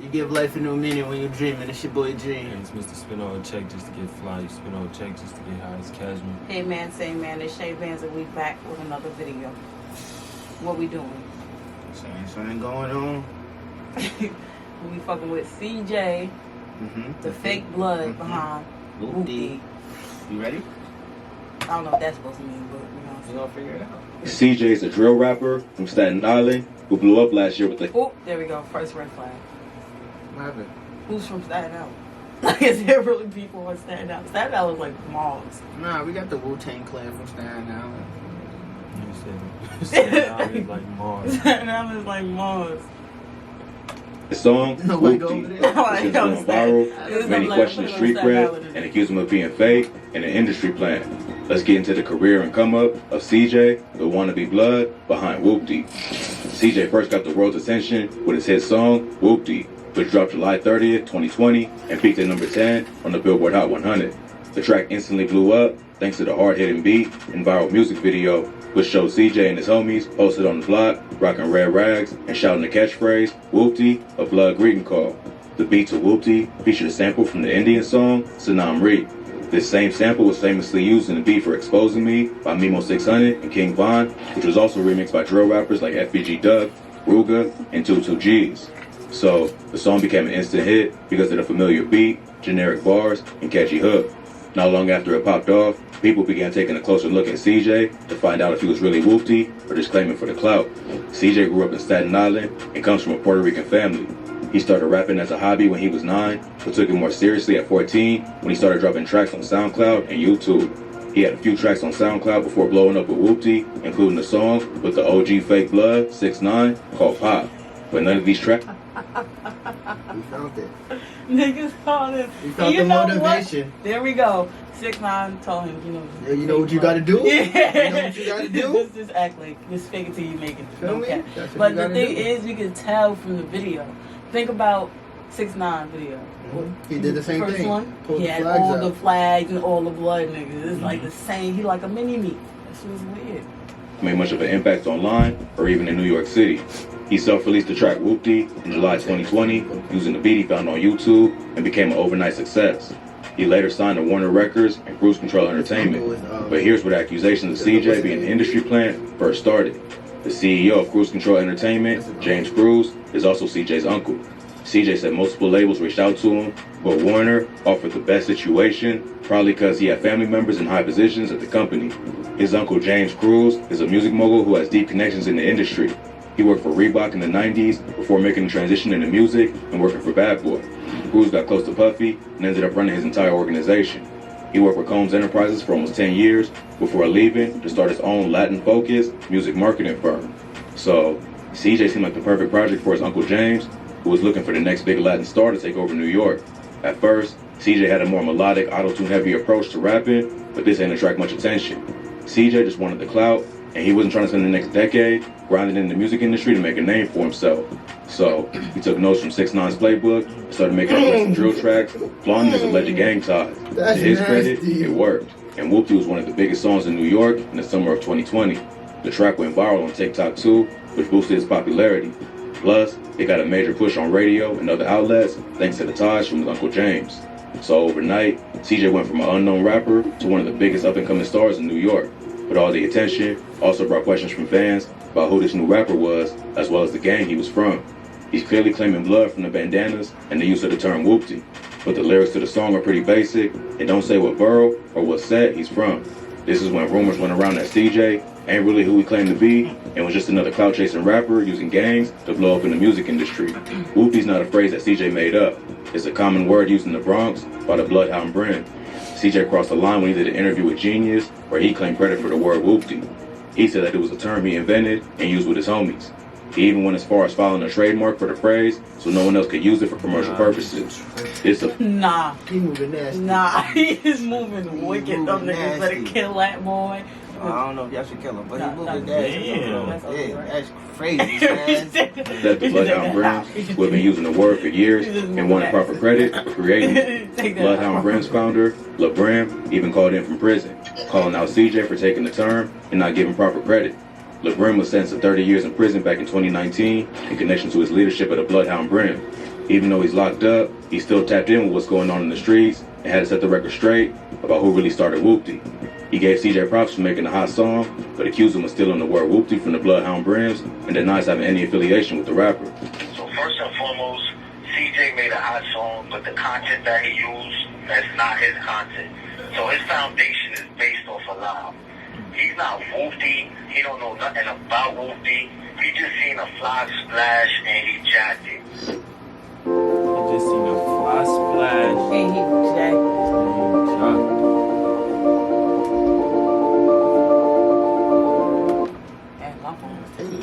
You give life a new meaning when you're dreaming. It's your boy Dream. And it's Mr. Spin over check just to get fly. You spin over check just to get high. It's casual. Hey man, say man, it's Shay Vans and we back with another video. What we doing? Something going on. We fucking with CJ, the fake blood behind WHOOPTY. You ready? I don't know what that's supposed to mean, but you know. We're gonna figure it out. CJ is a drill rapper from Staten Island who blew up last year with the... Oh, there we go. First red flag. What happened? Who's from Staten Island? Like, is there really people on Staten Island? Staten Island is like malls. Nah, we got the Wu-Tang Clan from Staten Island. You said Staten Island is like Mars. Staten Island is like malls. The song, Nobody go WHOOPTY, over there. which has gone viral. Many question the street cred and accuse him of being fake and an industry plan. Let's get into the career and come up of CJ, the wannabe blood behind WHOOPTY. CJ first got the world's attention with his hit song, WHOOPTY, which dropped July 30th, 2020, and peaked at number 10 on the Billboard Hot 100. The track instantly blew up thanks to the hard-hitting beat and viral music video, which showed CJ and his homies posted on the block, rocking red rags and shouting the catchphrase, WHOOPTY, a blood greeting call. The beat to WHOOPTY featured a sample from the Indian song, Sanam Re. This same sample was famously used in the beat for Exposing Me by Mimo 600 and King Von, which was also remixed by drill rappers like FBG Doug, Ruga, and 22Gs. So, the song became an instant hit because of the familiar beat, generic bars, and catchy hook. Not long after it popped off, people began taking a closer look at CJ to find out if he was really WHOOPTY or just claiming for the clout. CJ grew up in Staten Island and comes from a Puerto Rican family. He started rapping as a hobby when he was 9, but took it more seriously at 14 when he started dropping tracks on SoundCloud and YouTube. He had a few tracks on SoundCloud before blowing up with WHOOPTY, including a song with the OG fake blood, 6ix9ine, called Pop. But none of these tracks... We found it. Niggas called him. We found You the know motivation. what? There we go. 6ix9ine told him, you know. Yeah, you know what you gotta do? Yeah. You know what you gotta do? Just act like, just fake it till you make it. Feel me? Okay. That's what But you the gotta thing do. is, you can tell from the video. Think about 6ix9ine video. He did the same First thing. one, Pulled he the had flags all out. the flags and all the blood niggas. It's like the same. He like a mini me. That shit was weird. made much of an impact online or even in New York City. He self-released the track WHOOPTY in July 2020 using the beat he found on YouTube and became an overnight success. He later signed to Warner Records and Cruise Control Entertainment. But here's where the accusations of CJ being an industry plant first started. The CEO of Cruise Control Entertainment, James Cruz, is also CJ's uncle. CJ said multiple labels reached out to him, but Warner offered the best situation, probably because he had family members in high positions at the company. His uncle James Cruz is a music mogul who has deep connections in the industry. He worked for Reebok in the 90s before making the transition into music and working for Bad Boy. Cruz got close to Puffy and ended up running his entire organization. He worked with Combs Enterprises for almost 10 years before leaving to start his own Latin-focused music marketing firm. So, CJ seemed like the perfect project for his Uncle James, who was looking for the next big Latin star to take over New York. At first, CJ had a more melodic, auto-tune heavy approach to rapping, but this didn't attract much attention. CJ just wanted the clout, and he wasn't trying to spend the next decade grinding in the music industry to make a name for himself. So, he took notes from 6ix9ine's playbook and started making aggressive drill tracks, flaunting his alleged gang ties. To his credit, it worked, and WHOOPTY was one of the biggest songs in New York in the summer of 2020. The track went viral on TikTok too, which boosted its popularity. Plus, it got a major push on radio and other outlets thanks to the ties from his Uncle James. So overnight, CJ went from an unknown rapper to one of the biggest up-and-coming stars in New York. But all the attention also brought questions from fans about who this new rapper was, as well as the gang he was from. He's clearly claiming blood from the bandanas and the use of the term WHOOPTY. But the lyrics to the song are pretty basic and don't say what borough or what set he's from. This is when rumors went around that CJ ain't really who he claimed to be and was just another clout-chasing rapper using gangs to blow up in the music industry. WHOOPTY's not a phrase that CJ made up. It's a common word used in the Bronx by the Bloodhound Brim. CJ crossed the line when he did an interview with Genius where he claimed credit for the word WHOOPTY. He said that it was a term he invented and used with his homies. He even went as far as filing a trademark for the phrase so no one else could use it for commercial purposes. It's a Nah. He moving nasty. Nah, he is moving wicked. Them moving niggas better nasty. kill that boy. I don't know if y'all should kill him, but Nah, he moving nah, nasty. damn. Yeah, that's crazy, man. that the Bloodhound Brims, who have been using the word for years and wanted proper credit for creating it. Bloodhound Brims founder, LaBrim, even called in from prison, calling out CJ for taking the term and not giving proper credit. LaBrim was sentenced to 30 years in prison back in 2019 in connection to his leadership of the Bloodhound Brim. Even though he's locked up, he still tapped in with what's going on in the streets and had to set the record straight about who really started Whoopty. He gave CJ props for making a hot song, but accused him of stealing the word Whoopty from the Bloodhound Brims and denies having any affiliation with the rapper. So first and foremost, CJ made a hot song, but the content that he used, that's not his content. So his foundation is based off a lie. He's not Whoopty. He don't know nothing about Whoopty. He just seen a fly splash and he jacked it. I just seen a fly splash. And he jacked.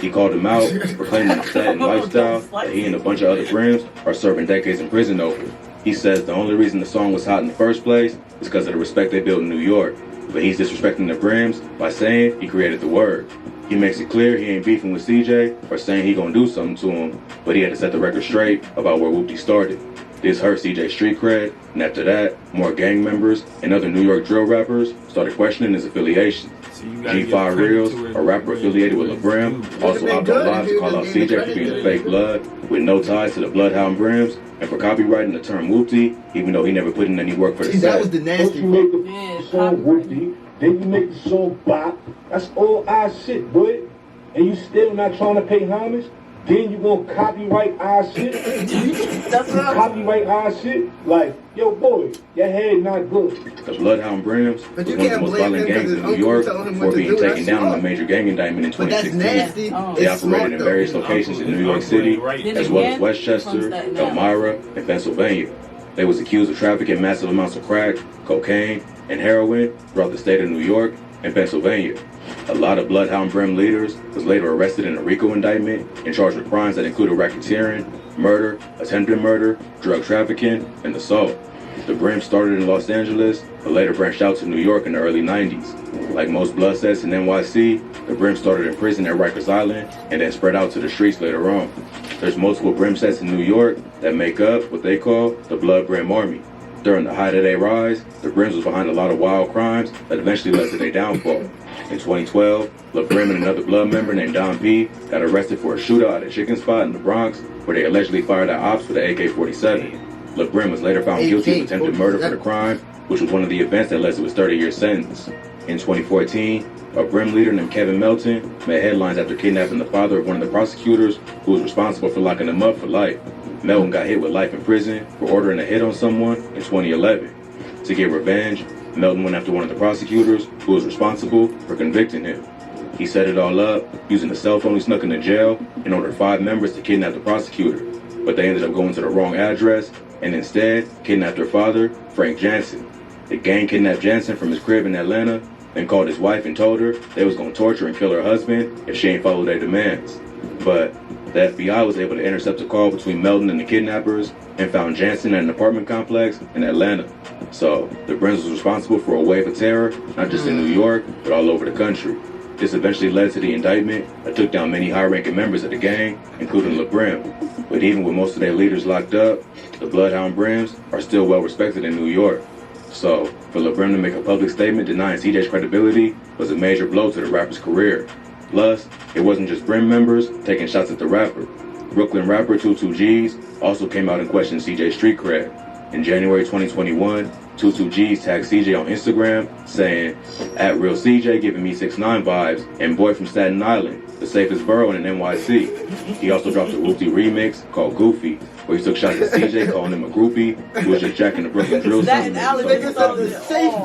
He called him out for claiming the satin lifestyle that he and a bunch of other friends are serving decades in prison over. He says the only reason the song was hot in the first place is because of the respect they built in New York. But he's disrespecting the Brims by saying he created the word. He makes it clear he ain't beefing with CJ or saying he gonna do something to him, but he had to set the record straight about where Whoopty started. This hurt CJ's street cred, and after that, more gang members and other New York drill rappers started questioning his affiliation. G5 Reels, a rapper affiliated with LaBrim, also hopped on live to call out CJ for being a fake blood, with no ties to the Bloodhound Brims, and for copywriting the term Whoopty, even though he never put in any work for the set. That was the nasty You make the song Whoopty, then you make the song Bop. That's all our shit, boy. And you still not trying to pay homage? Then you gonna copyright our shit? That's what Copyright our shit? Like, yo, boy, your head not good. The Bloodhound Brims was one of the most violent gangs in New York before being taken down in a major gang indictment in But that's 2016. nasty. They operated in various locations in New York City, as well as Westchester, Elmira, and Pennsylvania. They was accused of trafficking massive amounts of crack, cocaine, and heroin throughout the state of New York and Pennsylvania. A lot of Bloodhound Brim leaders was later arrested in a RICO indictment and charged with crimes that included racketeering, murder, attempted murder, drug trafficking, and assault. The Brim started in Los Angeles, but later branched out to New York in the early 90s. Like most blood sets in NYC, the Brim started in prison at Rikers Island and then spread out to the streets later on. There's multiple Brim sets in New York that make up what they call the Blood Brim Army. During the height of their rise, the Brims was behind a lot of wild crimes that eventually led to their downfall. In 2012, LaBrim and another Blood member named Don P got arrested for a shootout at a chicken spot in the Bronx where they allegedly fired at ops with an AK-47. LaBrim was later found guilty of attempted murder for the crime, which was one of the events that led to his 30-year sentence. In 2014, a Brim leader named Kevin Melton made headlines after kidnapping the father of one of the prosecutors who was responsible for locking him up for life. Melton got hit with life in prison for ordering a hit on someone in 2011. To get revenge, Melton went after one of the prosecutors who was responsible for convicting him. He set it all up using a cell phone he snuck into jail and ordered 5 members to kidnap the prosecutor. But they ended up going to the wrong address and instead kidnapped their father, Frank Jansen. The gang kidnapped Jansen from his crib in Atlanta, then called his wife and told her they was going to torture and kill her husband if she ain't followed their demands. But the FBI was able to intercept a call between Melton and the kidnappers and found Jansen at an apartment complex in Atlanta. So the Brims was responsible for a wave of terror, not just in New York, but all over the country. This eventually led to the indictment that took down many high-ranking members of the gang, including LaBrim. But even with most of their leaders locked up, the Bloodhound Brims are still well respected in New York. So for LaBrim to make a public statement denying CJ's credibility was a major blow to the rapper's career. Plus, it wasn't just Brim members taking shots at the rapper. Brooklyn rapper 22G's also came out and questioned CJ's street cred. In January 2021, 22G's tagged CJ on Instagram saying, @RealCJ giving me 6ix9ine vibes and boy from Staten Island, the safest borough in NYC. He also dropped a Whoopty remix called Goofy, where he took shots at CJ calling him a groupie who was just jacking the Brooklyn drill scene.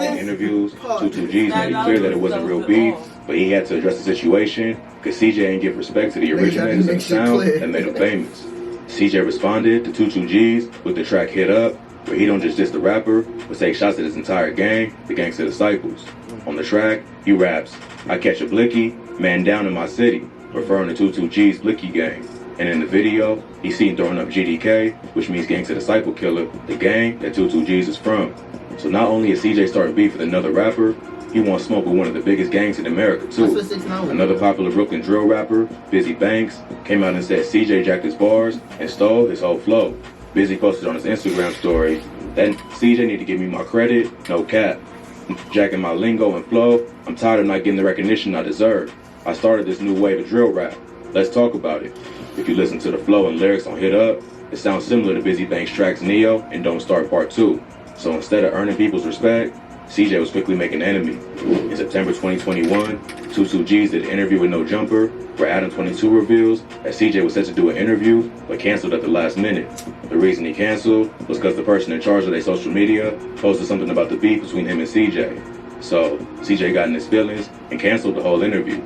In interviews, 22G's made it clear that it wasn't real beef, but he had to address the situation because CJ didn't give respect to the originators of the sound that made him famous. CJ responded to 22G's with the track Hit Up, where he don't just diss the rapper, but take shots at his entire gang, the Gangsta Disciples. On the track, he raps, "I catch a blicky, man down in my city," referring to 22G's Blicky gang. And in the video, he's seen throwing up GDK, which means Gangsta Disciple Killer, the gang that 22G's is from. So not only is CJ starting beef with another rapper, he wants smoke with one of the biggest gangs in America too. Another popular Brooklyn drill rapper, Busy Banks, came out and said CJ jacked his bars and stole his whole flow. Busy posted on his Instagram story, "That CJ need to give me my credit, no cap. I'm jacking my lingo and flow. I'm tired of not getting the recognition I deserve. I started this new wave of drill rap. Let's talk about it." If you listen to the flow and lyrics on Hit Up, It sounds similar to Busy Bank's tracks Neo and Don't Start Part 2. So instead of earning people's respect, CJ was quickly making enemies. In September 2021, 22G's did an interview with No Jumper, where Adam 22 reveals that CJ was set to do an interview, but canceled at the last minute. The reason he canceled was because the person in charge of their social media posted something about the beef between him and CJ. So CJ got in his feelings and canceled the whole interview.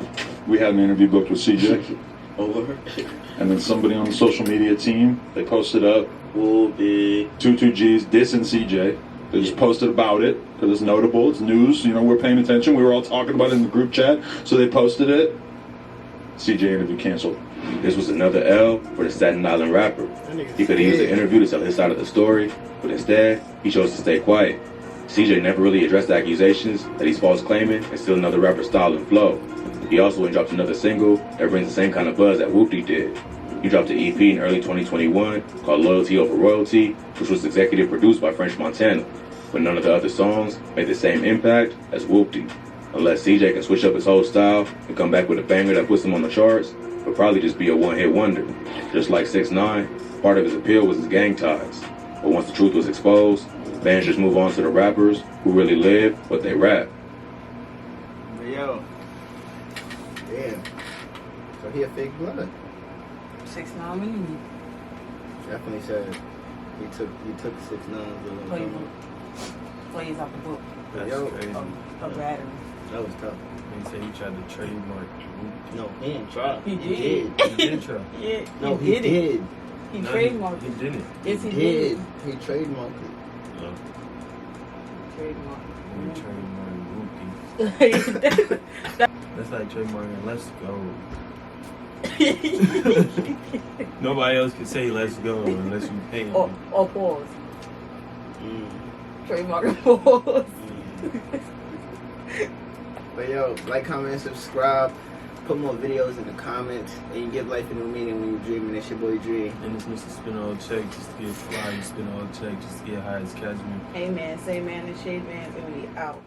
We had an interview booked with CJ. Over. And then somebody on the social media team, they posted up Whoopty. 22G's dissing CJ. They just posted about it because it's notable, it's news, you know, we're paying attention. We were all talking about it in the group chat, so they posted it. CJ interview canceled. This was another L for the Staten Island rapper. He could have used the interview to tell his side of the story, but instead, he chose to stay quiet. CJ never really addressed the accusations that he's false claiming and steal another rapper's style and flow. He also went and dropped another single that brings the same kind of buzz that WHOOPTY did. He dropped an EP in early 2021 called Loyalty Over Royalty, which was executive produced by French Montana. But none of the other songs made the same impact as WHOOPTY. Unless CJ can switch up his whole style and come back with a banger that puts him on the charts, it'll probably just be a one-hit wonder. Just like 6ix9ine, part of his appeal was his gang ties. But once the truth was exposed, fans just move on to the rappers who really live what they rap. But yo. Damn. So he a fake blood. 6ix9ine, what do you mean? Definitely said he took 6ix9ine's Plays plays out the book. That's Yo, crazy. A battery. That was tough. He said he tried to trademark Whoopty. No, he didn't try. He He did. did. He did try. Yeah, No, he he did it. did. He No, trademarked He it. didn't. Yes, he He did. did. He trademarked it. No. Trademarked. We trademarked Whoopty. That's like trademarking Let's Go. Nobody else can say Let's Go unless you pay them. or pause. Mm. Trademark pause. But yo, like, comment, and subscribe. Put more videos in the comments. And you give life a new meaning when you're dreaming. It's your boy Dream. And it's Mr. Spin All Check just to get fly, spin all check just to get high as Cashmere. Hey man, say man and shade man, and we out.